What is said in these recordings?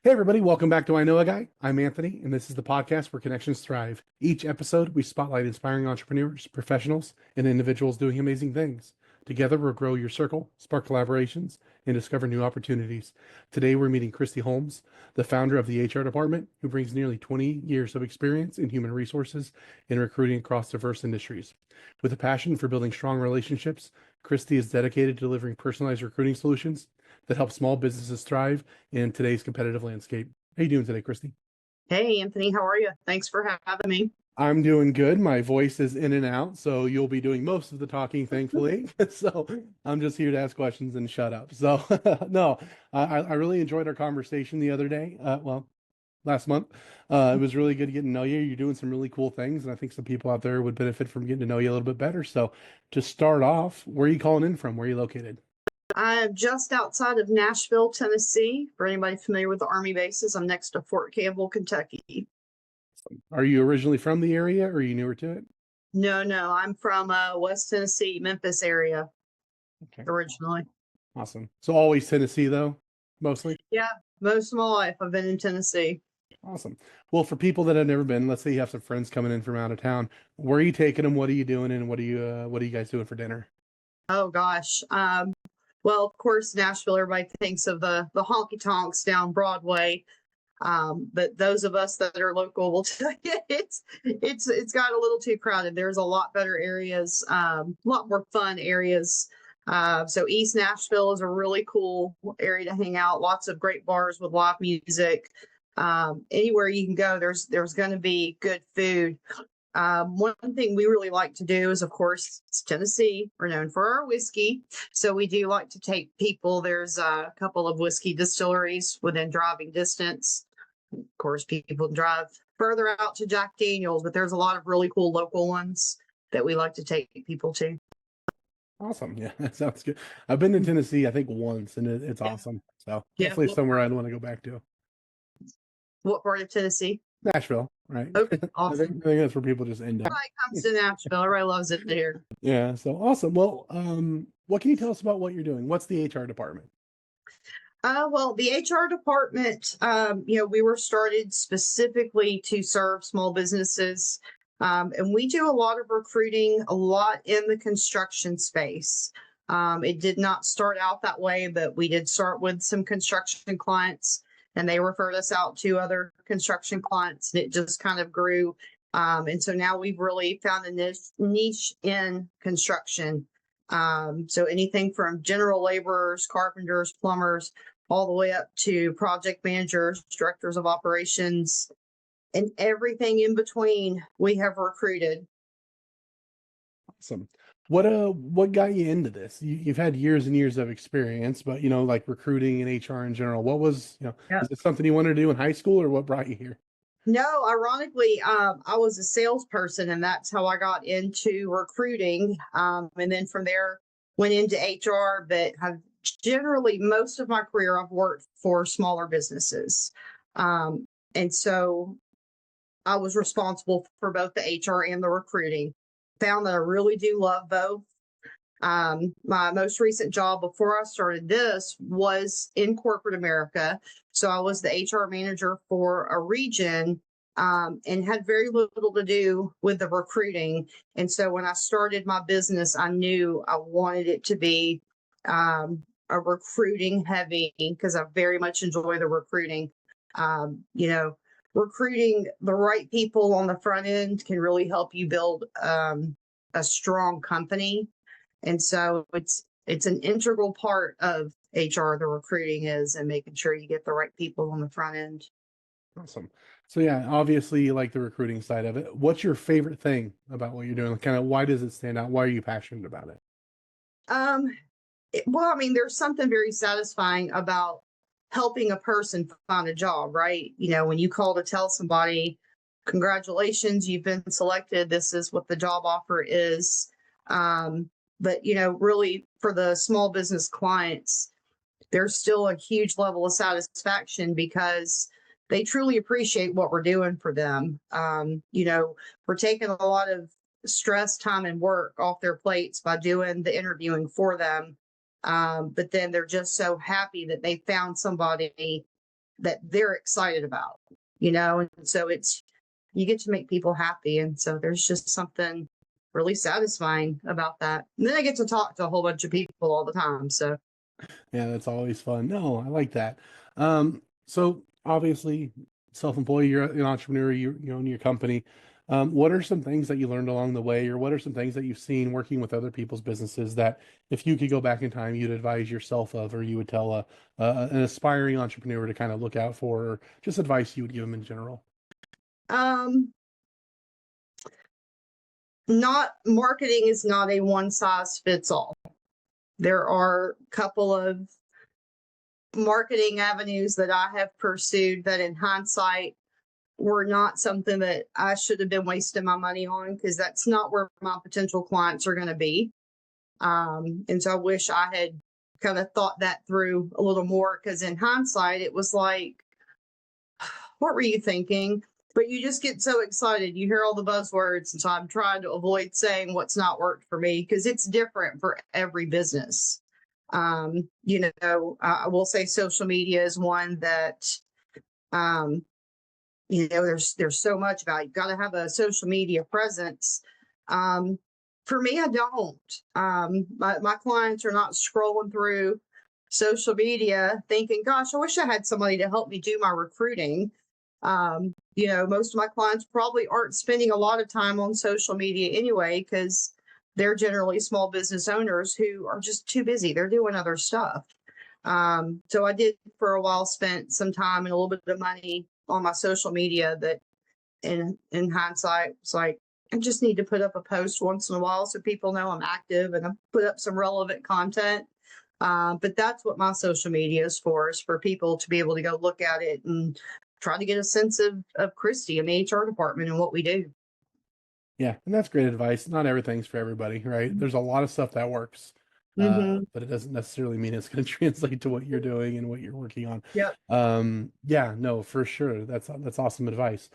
Hey, everybody, welcome back to I Know a Guy. I'm Anthony, and this is the podcast where connections thrive. Each episode, we spotlight inspiring entrepreneurs, professionals, and individuals doing amazing things. Together, we'll grow your circle, spark collaborations, and discover new opportunities. Today, we're meeting Kristie Holmes, the founder of the HR department, who brings nearly 20 years of experience in human resources and recruiting across diverse industries. With a passion for building strong relationships, Kristie is dedicated to delivering personalized recruiting solutions that help small businesses thrive in today's competitive landscape. How you doing today, Kristie? Hey, Anthony, how are you? Thanks for having me. I'm doing good. My voice is in and out, so you'll be doing most of the talking, thankfully. So I'm just here to ask questions and shut up. So no, I really enjoyed our conversation the other day. Last month. It was really good getting to know you. You're doing some really cool things, and I think some people out there would benefit from getting to know you a little bit better. So to start off, where are you calling in from? Where are you located? I'm just outside of Nashville, Tennessee. For anybody familiar with the Army bases, I'm next to Fort Campbell, Kentucky. Are you originally from the area, or are you newer to it? No, I'm from West Tennessee, Memphis area Okay. originally. Awesome. So always Tennessee though, mostly? Yeah, most of my life I've been in Tennessee. Awesome. Well, for people that have never been, let's say you have some friends coming in from out of town. Where are you taking them? What are you doing? And what are you guys doing for dinner? Oh gosh. Well, of course, Nashville, everybody thinks of the honky tonks down Broadway. But those of us that are local will tell you it's got a little too crowded. There's a lot better areas, a lot more fun areas. So East Nashville is a really cool area to hang out. Lots of great bars with live music. Anywhere you can go, there's going to be good food. One thing we really like to do is, of course, Tennessee. We're known for our whiskey. So we do like to take people. There's a couple of whiskey distilleries within driving distance. Of course, people drive further out to Jack Daniels, but there's a lot of really cool local ones that we like to take people to. Awesome. Yeah, that sounds good. I've been to Tennessee, I think once, and it's Yeah. awesome. So Yeah. definitely somewhere I'd want to go back to. What part of Tennessee? Nashville, right? Okay, I think awesome. that's where people just end up. Everybody comes to Nashville. Everybody loves it here. Yeah, so awesome. Well, what can you tell us about what you're doing? What's the HR department? Well, the HR department, we were started specifically to serve small businesses. And we do a lot of recruiting, a lot in the construction space. It did not start out that way, but we did start with some construction clients and they referred us out to other construction clients and it just kind of grew. And so now we've really found a niche in construction. So anything from general laborers, carpenters, plumbers, all the way up to project managers, directors of operations, and everything in between we have recruited. Awesome. What got you into this? You've had years and years of experience, but like recruiting and HR in general. What was, Yeah. is it something you wanted to do in high school or what brought you here? No, ironically, I was a salesperson and that's how I got into recruiting. And then from there went into HR, but have generally most of my career I've worked for smaller businesses. And so I was responsible for both the HR and the recruiting. Found that I really do love both. My most recent job before I started this was in corporate America. So I was the HR manager for a region and had very little to do with the recruiting. And so when I started my business, I knew I wanted it to be a recruiting heavy because I very much enjoy the recruiting. Recruiting the right people on the front end can really help you build a strong company. And so it's an integral part of HR, the recruiting is, and making sure you get the right people on the front end. Awesome. So yeah, obviously you like the recruiting side of it. What's your favorite thing about what you're doing? Kind of why does it stand out? Why are you passionate about it? Well, I mean, there's something very satisfying about helping a person find a job, right? When you call to tell somebody, congratulations, you've been selected. This is what the job offer is. But, really for the small business clients, there's still a huge level of satisfaction because they truly appreciate what we're doing for them. We're taking a lot of stress, time, and work off their plates by doing the interviewing for them. But then they're just so happy that they found somebody that they're excited about, and so you get to make people happy. And so there's just something really satisfying about that. And then I get to talk to a whole bunch of people all the time. So, Yeah, that's always fun. No, I like that. So obviously, self-employed, you're an entrepreneur, you own your company. What are some things that you learned along the way, or what are some things that you've seen working with other people's businesses that if you could go back in time, you'd advise yourself of, or you would tell an aspiring entrepreneur to kind of look out for, or just advice you would give them in general? um, not marketing is not a one size fits all. There are a couple of marketing avenues that I have pursued that in hindsight were not something that I should have been wasting my money on, because that's not where my potential clients are going to be. And so I wish I had kind of thought that through a little more, because in hindsight, it was like, what were you thinking? But you just get so excited. You hear all the buzzwords. And so I'm trying to avoid saying what's not worked for me, because it's different for every business. I will say social media is one that, there's so much about it. You've got to have a social media presence. For me, I don't. My clients are not scrolling through social media thinking, gosh, I wish I had somebody to help me do my recruiting. Most of my clients probably aren't spending a lot of time on social media anyway, because they're generally small business owners who are just too busy. They're doing other stuff. So I did for a while spent some time and a little bit of money on my social media that in hindsight, it's like, I just need to put up a post once in a while so people know I'm active, and I put up some relevant content. But that's what my social media is for people to be able to go look at it and try to get a sense of Kristie and the HR department and what we do. Yeah, and that's great advice. Not everything's for everybody, right? There's a lot of stuff that works, Mm-hmm. but it doesn't necessarily mean it's going to translate to what you're doing and what you're working on. Yep. Yeah, no, for sure. That's awesome advice.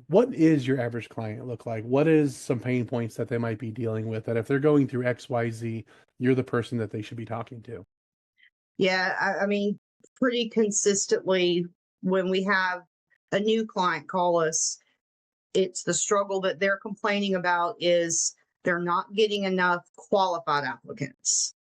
What is your average client look like? What is some pain points that they might be dealing with that if they're going through XYZ, you're the person that they should be talking to? Yeah, I mean, pretty consistently when we have a new client call us, it's the struggle that they're complaining about is they're not getting enough qualified applicants.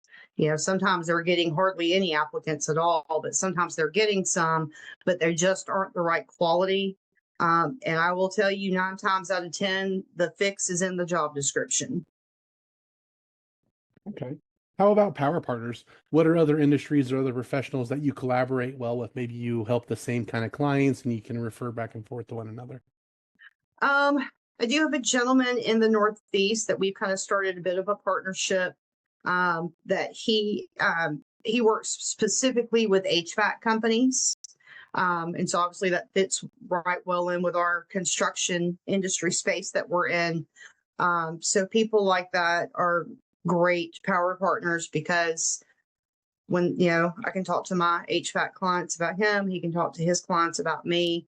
Sometimes they're getting hardly any applicants at all, but sometimes they're getting some, but they just aren't the right quality. And I will tell you, 9 times out of 10, the fix is in the job description. Okay. How about power partners? What are other industries or other professionals that you collaborate well with? Maybe you help the same kind of clients and you can refer back and forth to one another. I do have a gentleman in the Northeast that we've kind of started a bit of a partnership. That he works specifically with HVAC companies. And so obviously that fits right well in with our construction industry space that we're in. So people like that are great power partners, because when, I can talk to my HVAC clients about him, he can talk to his clients about me.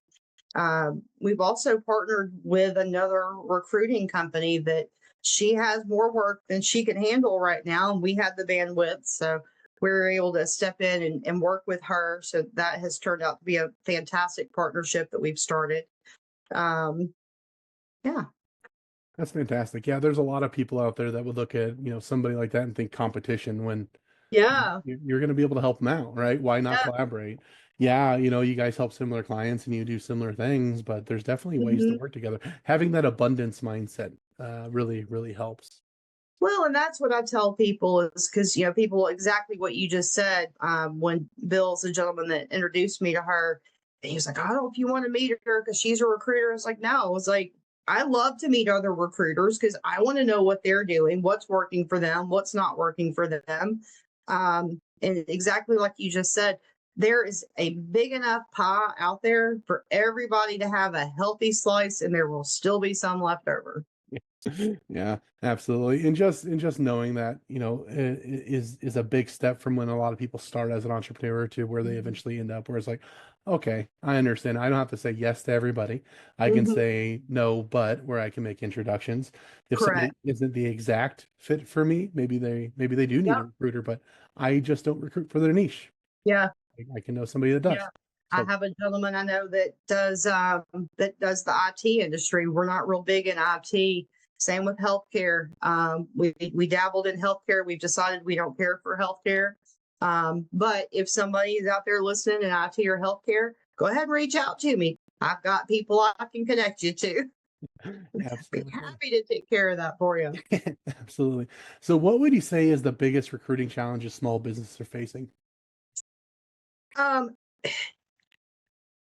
We've also partnered with another recruiting company that she has more work than she can handle right now, and we had the bandwidth, so we were able to step in and work with her. So that has turned out to be a fantastic partnership that we've started. Yeah. That's fantastic. Yeah, there's a lot of people out there that would look at, somebody like that and think competition when Yeah. you're going to be able to help them out, right? Why not Yeah. collaborate? Yeah, you guys help similar clients and you do similar things, but there's definitely ways to Mhm. work together. Having that abundance mindset really, really helps. Well, and that's what I tell people is because, people exactly what you just said. When Bill's the gentleman that introduced me to her, and he was like, I don't know if you want to meet her because she's a recruiter. I was like, no, I was like, I love to meet other recruiters because I want to know what they're doing, what's working for them, what's not working for them. And exactly like you just said, there is a big enough pie out there for everybody to have a healthy slice, and there will still be some left over. Yeah, absolutely. And just knowing that, is a big step from when a lot of people start as an entrepreneur to where they eventually end up, where it's like, okay, I understand. I don't have to say yes to everybody. I can Mhm. say no, but where I can make introductions. If somebody Correct. isn't the exact fit for me, maybe they do need a Yep. recruiter, but I just don't recruit for their niche. Yeah. I can know somebody that Yeah. does. I have a gentleman I know that does the IT industry. We're not real big in IT. Same with healthcare. We dabbled in healthcare. We've decided we don't care for healthcare. But if somebody is out there listening in IT or healthcare, go ahead and reach out to me. I've got people I can connect you to. Be Absolutely. happy to take care of that for you. Absolutely. So what would you say is the biggest recruiting challenges small businesses are facing? Um,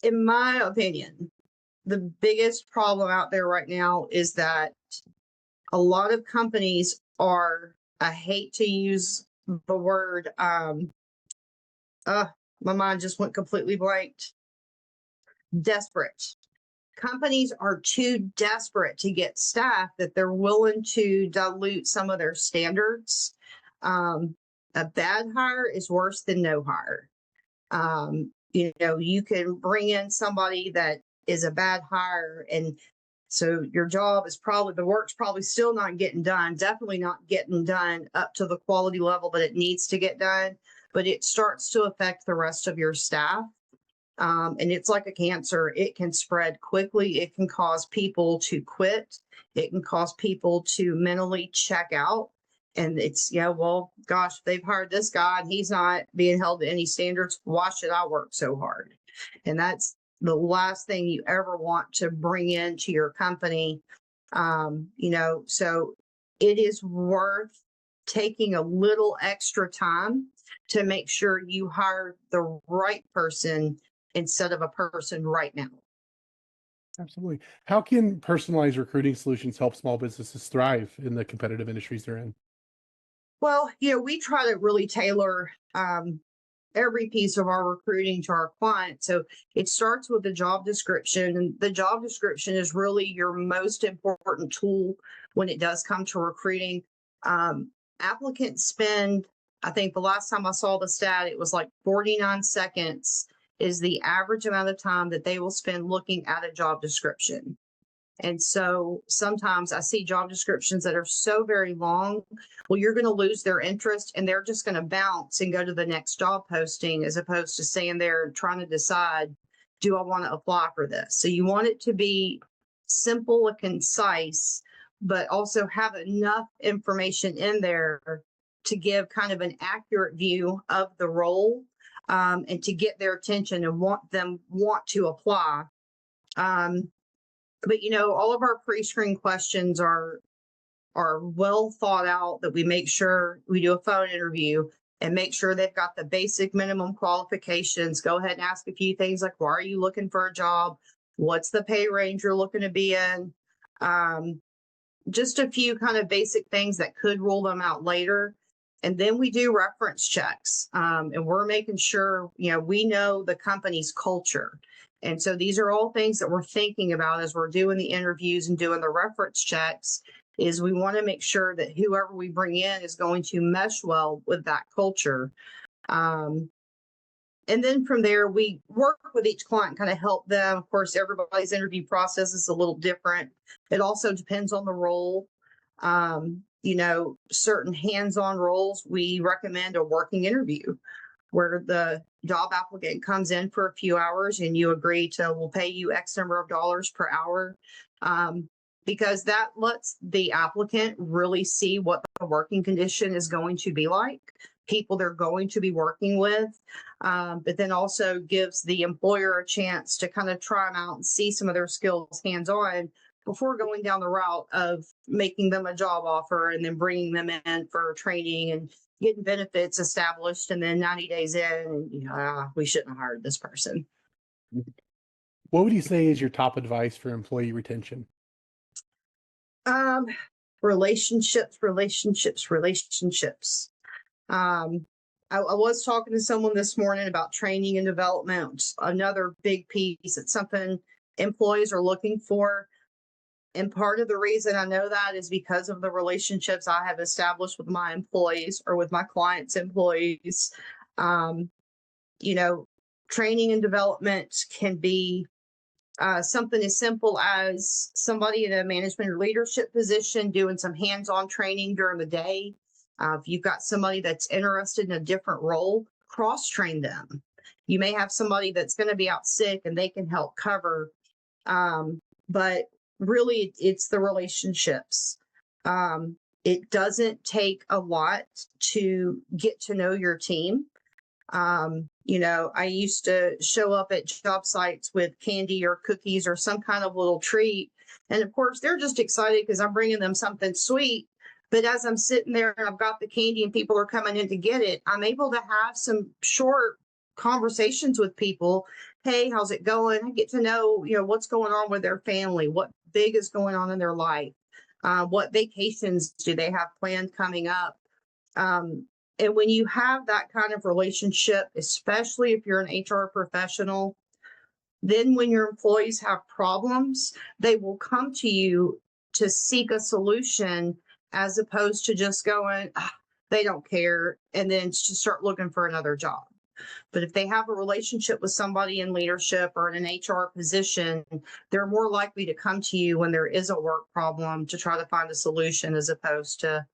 in my opinion, the biggest problem out there right now is that a lot of companies are, I hate to use the word, my mind just went completely blanked. Desperate. Companies are too desperate to get staff that they're willing to dilute some of their standards. A bad hire is worse than no hire. You can bring in somebody that is a bad hire, and so your job is probably, the work's probably still not getting done, definitely not getting done up to the quality level that it needs to get done, but it starts to affect the rest of your staff. And it's like a cancer. It can spread quickly. It can cause people to quit. It can cause people to mentally check out. And it's, well, gosh, they've hired this guy and he's not being held to any standards. Why should I work so hard? And that's the last thing you ever want to bring into your company. So it is worth taking a little extra time to make sure you hire the right person instead of a person right now. Absolutely. How can personalized recruiting solutions help small businesses thrive in the competitive industries they're in? Well, we try to really tailor every piece of our recruiting to our client. So it starts with the job description, and the job description is really your most important tool when it does come to recruiting. Applicants spend, I think the last time I saw the stat, it was like 49 seconds is the average amount of time that they will spend looking at a job description. And so sometimes I see job descriptions that are so very long. Well, you're going to lose their interest and they're just going to bounce and go to the next job posting as opposed to staying there and trying to decide, do I want to apply for this? So you want it to be simple and concise, but also have enough information in there to give kind of an accurate view of the role, and to get their attention and want to apply. But all of our pre-screen questions are well thought out, that we make sure we do a phone interview and make sure they've got the basic minimum qualifications. Go ahead and ask a few things like, why are you looking for a job? What's the pay range you're looking to be in? Just a few kind of basic things that could rule them out later. And then we do reference checks, and we're making sure, we know the company's culture. And so these are all things that we're thinking about as we're doing the interviews and doing the reference checks, is we want to make sure that whoever we bring in is going to mesh well with that culture. And then from there, we work with each client, kind of help them. Of course, everybody's interview process is a little different. It also depends on the role. Certain hands-on roles, we recommend a working interview where the job applicant comes in for a few hours and you agree to, we'll pay you X number of dollars per hour, because that lets the applicant really see what the working condition is going to be like, people they're going to be working with, but then also gives the employer a chance to kind of try them out and see some of their skills hands-on before going down the route of making them a job offer and then bringing them in for training and getting benefits established. And then 90 days in, we shouldn't have hired this person. What would you say is your top advice for employee retention? Relationships. I was talking to someone this morning about training and development, another big piece. It's something employees are looking for. And part of the reason I know that is because of the relationships I have established with my employees or with my clients' employees. Training and development can be something as simple as somebody in a management or leadership position doing some hands-on training during the day. If you've got somebody that's interested in a different role, cross-train them. You may have somebody that's going to be out sick and they can help cover. But really, it's the relationships. It doesn't take a lot to get to know your team. I used to show up at job sites with candy or cookies or some kind of little treat. And of course, they're just excited because I'm bringing them something sweet. But as I'm sitting there and I've got the candy and people are coming in to get it, I'm able to have some short conversations with people. Hey, how's it going? I get to know, what's going on with their family, what big is going on in their life, what vacations do they have planned coming up. And when you have that kind of relationship, especially if you're an HR professional, then when your employees have problems, they will come to you to seek a solution as opposed to just going, they don't care, and then just start looking for another job. But if they have a relationship with somebody in leadership or in an HR position, they're more likely to come to you when there is a work problem to try to find a solution as opposed to,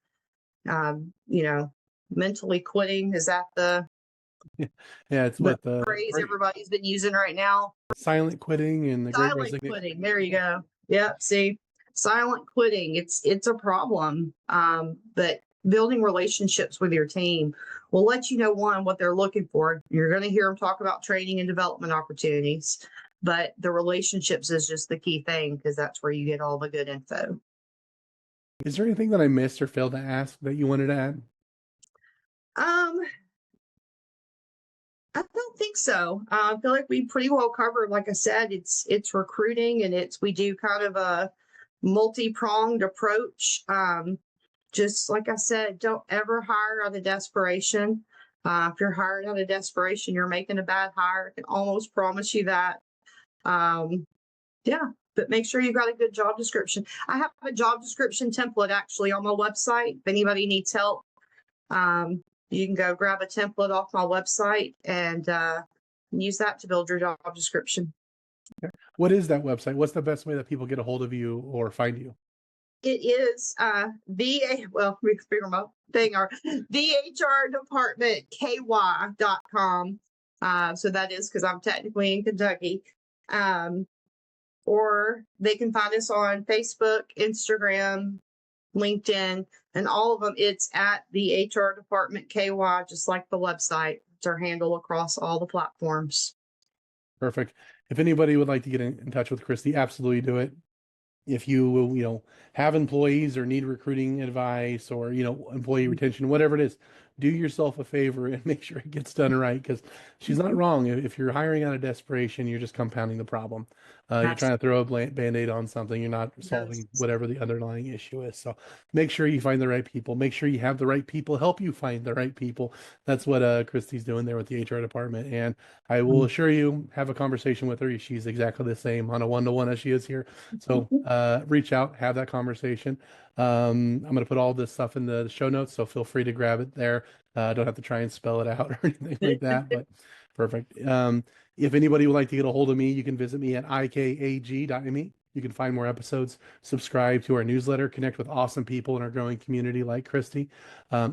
mentally quitting. Is that the it's what the phrase everybody's been using right now? Silent quitting and the great Silent quitting. There you go. Yep. See, silent quitting. It's a problem. But building relationships with your team will let you know, one, what they're looking for. You're going to hear them talk about training and development opportunities, but the relationships is just the key thing because that's where you get all the good info. Is there anything that I missed or failed to ask that you wanted to add? I don't think so. I feel like we pretty well covered. Like I said, it's recruiting, and we do kind of a multi-pronged approach. Just like I said, don't ever hire out of desperation. If you're hiring out of desperation, you're making a bad hire. I can almost promise you that. But make sure you've got a good job description. I have a job description template actually on my website. If anybody needs help, you can go grab a template off my website and use that to build your job description. What is that website? What's the best way that people get a hold of you or find you? It is thehrdepartmentky.com. So that is because I'm technically in Kentucky. Or they can find us on Facebook, Instagram, LinkedIn, and all of them. It's at the HR Department KY, just like the website. It's our handle across all the platforms. Perfect. If anybody would like to get in touch with Kristie, absolutely do it. If you have employees or need recruiting advice or, employee retention, whatever it is, do yourself a favor and make sure it gets done right, because she's not wrong. If you're hiring out of desperation, you're just compounding the problem. You're trying to throw a Band-Aid on something. You're not solving whatever the underlying issue is. So make sure you find the right people. Make sure you have the right people help you find the right people. That's what Kristie's doing there with the HR department. And I will assure you, have a conversation with her. She's exactly the same on a one-to-one as she is here. So reach out, have that conversation. I'm going to put all this stuff in the show notes, so feel free to grab it there. Don't have to try and spell it out or anything like that, but perfect. If anybody would like to get a hold of me, you can visit me at ikag.me. You can find more episodes, subscribe to our newsletter, connect with awesome people in our growing community like Kristie.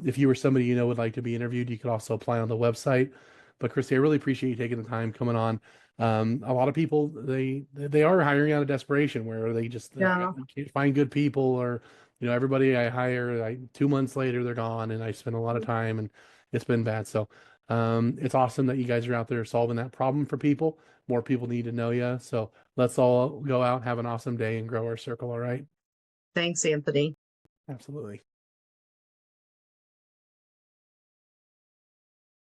If you or somebody would like to be interviewed, you could also apply on the website. But Kristie, I really appreciate you taking the time coming on. A lot of people, they are hiring out of desperation, where they just can't find good people, or everybody I hire, 2 months later they're gone, and I spend a lot of time, and it's been bad. So it's awesome that you guys are out there solving that problem for people. More people need to know you. So let's all go out, have an awesome day, and grow our circle. All right. Thanks, Anthony. Absolutely.